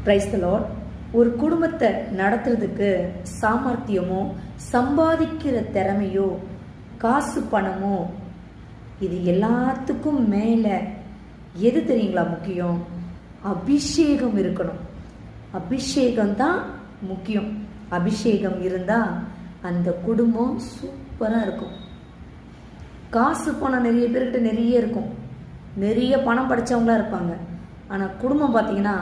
Praise the Lord. ஒரு குடும்பத்தை நடத்துறதுக்கு சாமர்த்தியமோ சம்பாதிக்கிற திறமையோ காசு பணமோ இது எல்லாத்துக்கும் மேலே எது தெரியுங்களா முக்கியம்? அபிஷேகம் இருக்கணும். அபிஷேகம் தான் முக்கியம். அபிஷேகம் இருந்தால் அந்த குடும்பம் சூப்பராக இருக்கும். காசு பணம் நிறைய பேர்கிட்ட நிறைய இருக்கும், நிறைய பணம் படித்தவங்களா இருப்பாங்க. ஆனால் குடும்பம் பார்த்தீங்கன்னா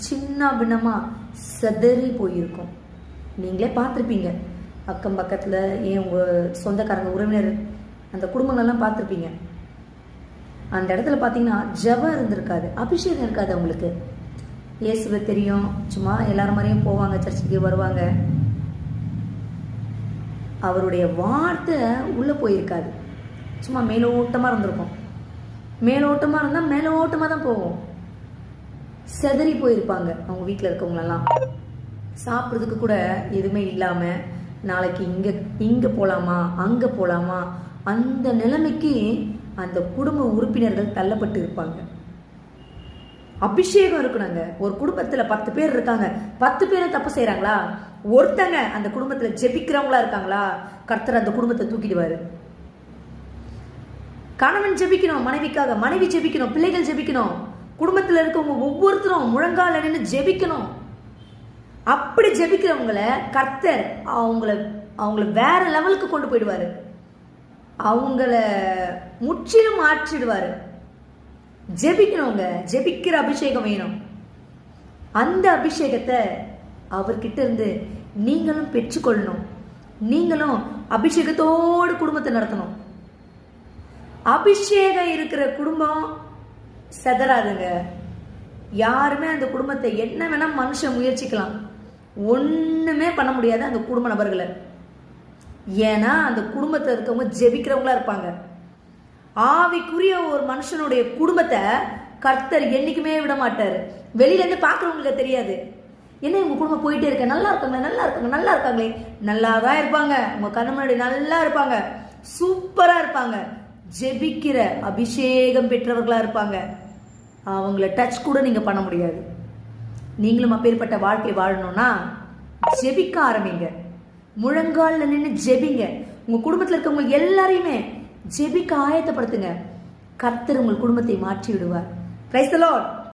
சின்ன பின்னமாக செதறி போயிருக்கும். நீங்களே பார்த்துருப்பீங்க, அக்கம் பக்கத்தில் ஏன் உங்கள் சொந்தக்காரங்க உறவினர் அந்த குடும்பங்கள்லாம் பார்த்துருப்பீங்க. அந்த இடத்துல பார்த்தீங்கன்னா ஜபம் இருந்திருக்காது, அபிஷேகம் இருக்காது. அவங்களுக்கு இயேசுவை தெரியும், சும்மா எல்லாரும் மாதிரியும் போவாங்க, சர்ச்சுக்கு வருவாங்க. அவருடைய வார்த்தை உள்ளே போயிருக்காது, சும்மா மேலோட்டமாக இருந்திருக்கும். மேலோட்டமாக இருந்தால் மேலோட்டமாக தான் போகும். செதறி போயிருப்பாங்க. அவங்க வீட்டில் இருக்கவங்களெல்லாம் சாப்பிட்றதுக்கு கூட எதுவுமே இல்லாமல் நாளைக்கு இங்கே போகலாமா அங்கே போகலாமா அந்த நிலைமைக்கு அந்த குடும்ப உறுப்பினர்கள் தள்ளப்பட்டு இருப்பாங்க. அபிஷேகம் இருக்கணுங்க. ஒரு குடும்பத்தில் 10 பேர் இருக்காங்க, 10 பேரும் தப்பு செய்கிறாங்களா, ஒருத்தங்க அந்த குடும்பத்தில் ஜெபிக்கிறவங்களா இருக்காங்களா, கர்த்தர் அந்த குடும்பத்தை தூக்கிடுவார். கணவன் ஜெபிக்கணும் மனைவிக்காக, மனைவி ஜெபிக்கணும், பிள்ளைகள் ஜெபிக்கணும், குடும்பத்தில் இருக்கவங்க ஒவ்வொருத்தரும் முழங்கால நின்று ஜெபிக்கணும். அப்படி ஜெபிக்கிறவங்கள கர்த்தர் அவங்கள வேற லெவலுக்கு கொண்டு போயிடுவார். அவங்கள முற்றிலும் மாற்றிடுவார். ஜெபிக்கணுங்க, ஜெபிக்கிற அபிஷேகம் வேணும். அந்த அபிஷேகத்தை அவர்கிட்ட இருந்து நீங்களும் பெற்றுக்கொள்ளணும். நீங்களும் அபிஷேகத்தோடு குடும்பத்தை நடத்தணும். அபிஷேகம் இருக்கிற குடும்பம் செதறாதுங்க. யாருமே அந்த குடும்பத்தை என்ன வேணா மனுஷன் முயற்சிக்கலாம், ஒண்ணுமே பண்ண முடியாது அந்த குடும்ப நபர்களை. ஏன்னா அந்த குடும்பத்தில் இருக்கவங்க ஜெபிக்கிறவங்களா இருப்பாங்க. ஆவிக்குரிய ஒரு மனுஷனுடைய குடும்பத்தை கர்த்தர் என்னைக்குமே விட மாட்டார். வெளியில இருந்து பார்க்குறவங்களுக்கு தெரியாது, என்ன உங்க குடும்பம் போயிட்டே இருக்க, நல்லா இருக்காங்க நல்லா இருக்காங்க நல்லா இருக்காங்களே, நல்லா தான் இருப்பாங்க. உங்க கண்ணு முன்னாடி நல்லா இருப்பாங்க, சூப்பரா இருப்பாங்க, ஜெபிக்கிற அபிஷேகம் பெற்றவர்களா இருப்பாங்க. அவங்கள டச் கூட நீங்க பண்ண முடியாது. நீங்களும் அப்பேற்பட்ட வாழ்க்கை வாழணும்னா ஜெபிக்க ஆரம்பிங்க. முழங்கால நின்று ஜெபிங்க. உங்க குடும்பத்தில் இருக்கவங்க எல்லாரையுமே ஜெபிக்க ஆயத்தப்படுத்துங்க. கர்த்தர் உங்கள் குடும்பத்தை மாற்றி விடுவார். Praise the Lord.